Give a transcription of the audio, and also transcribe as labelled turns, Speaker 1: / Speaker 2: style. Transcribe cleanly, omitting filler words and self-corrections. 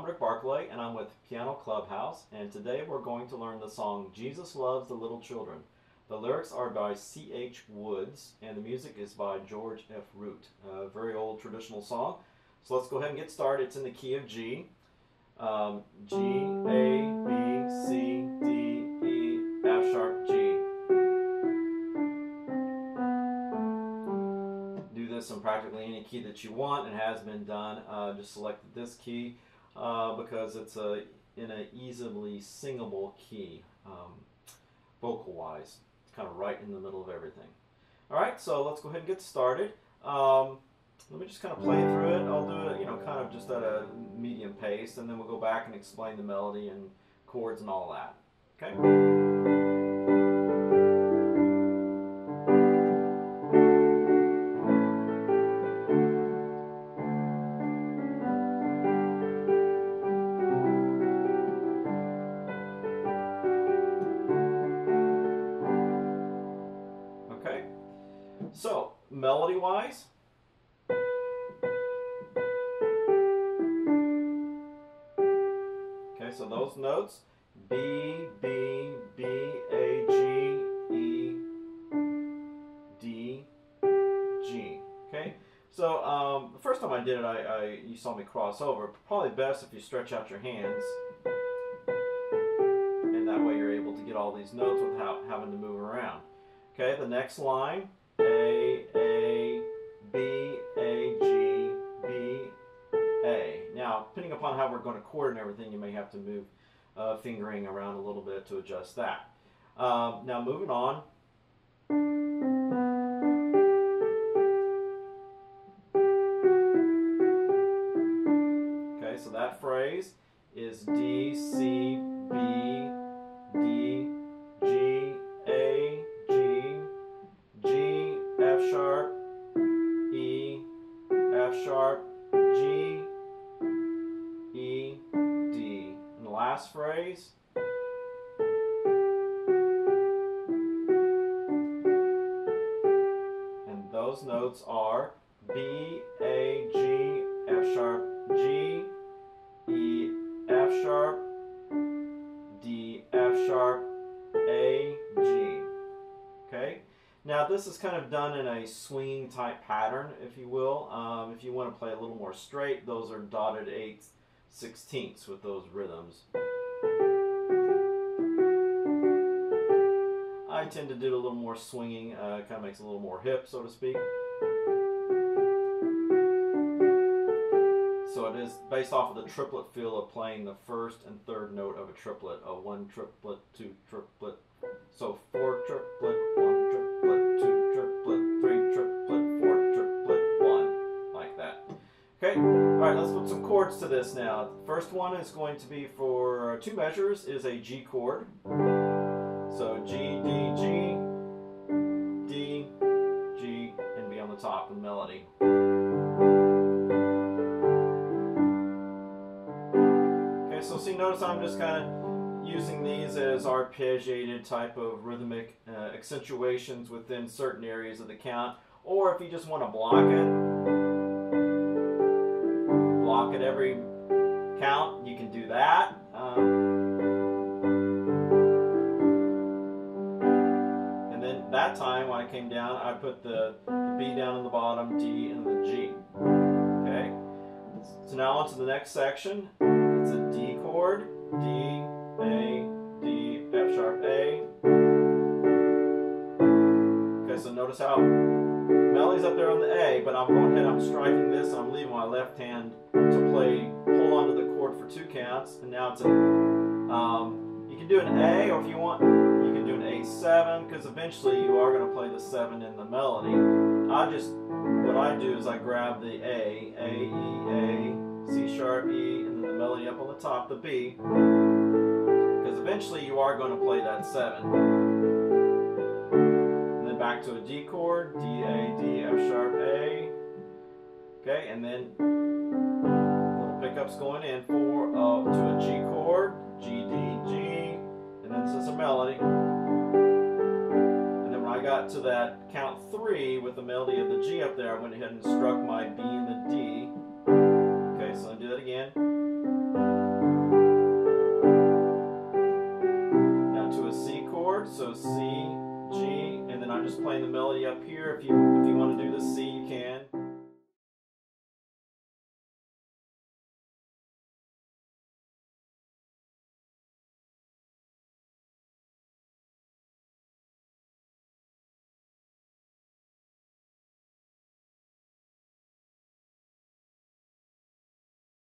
Speaker 1: Rick Barclay, and I'm with Piano Clubhouse, and today we're going to learn the song Jesus Loves the Little Children. The lyrics are by C.H. Woods, and the music is by George F. Root. A very old traditional song. So let's go ahead and get started. It's in the key of G. G, A, B, C, D, E, F sharp, G. Do this in practically any key that you want. It has been done. Just selected this key because it's in an easily singable key, vocal-wise. It's kind of right in the middle of everything. All right, so let's go ahead and get started. Let me just kind of play through it. I'll do it, kind of just at a medium pace, and then we'll go back and explain the melody and chords and all that. Okay? Okay. So, melody-wise, so those notes, B, B, B, A, G, E, D, G. Okay? So the first time I did it, you saw me cross over. Probably best if you stretch out your hands. And that way you're able to get all these notes without having to move around. Okay, the next line, A, B, A, G, B, A. Now, depending upon how we're going to chord and everything, you may have to move fingering around a little bit to adjust that. Now, moving on. Okay, so that phrase is D, C, B, D, G, A, G, G, F sharp, E, F sharp, G, E, D. And the last phrase, and those notes are B, A, G, F sharp, G, E, F sharp, D, F sharp, A, G. Okay? Now this is kind of done in a swinging type pattern, if you will. If you want to play a little more straight, those are dotted 8/16 with those rhythms. I tend to do a little more swinging, kind of makes it a little more hip, so to speak. So it is based off of the triplet feel of playing the first and third note of a triplet. A 1 triplet, 2 triplet, so 4 triplet, 1 triplet, 2 triplet, 3 triplet, 4 triplet, 1, like that. Okay, all right, let's put some chords to this now. The first one is going to be for 2 measures, is a G chord. So G, D, G, D, G, and B on the top of the melody. Okay, so see, notice I'm just kind of using these as arpeggiated type of rhythmic accentuations within certain areas of the count. Or if you just want to block it every count, you can do that. And then that time when I came down, I put the B down in the bottom, D, and the G. Okay? So now on to the next section. It's a D chord, D, A, D, F sharp, A. Okay, so notice how melody's up there on the A, but I'm going ahead, I'm striking this, and I'm leaving my left hand to play, hold on to the chord for 2 counts, and now it's a, you can do an A, or if you want, you can do an A7, because eventually you are going to play the 7 in the melody. What I do is I grab the A, E, A, C sharp, E, and then the melody up on the top, the B, because eventually you are going to play that 7. Back to a D chord, D, A, D, F sharp, A. Okay, and then little pickups going in to a G chord, G, D, G, and then this is a melody. And then when I got to that count 3 with the melody of the G up there, I went ahead and struck my B and the D. Okay, so I do that again. D, G, and then I'm just playing the melody up here. If you want to do the C, you can.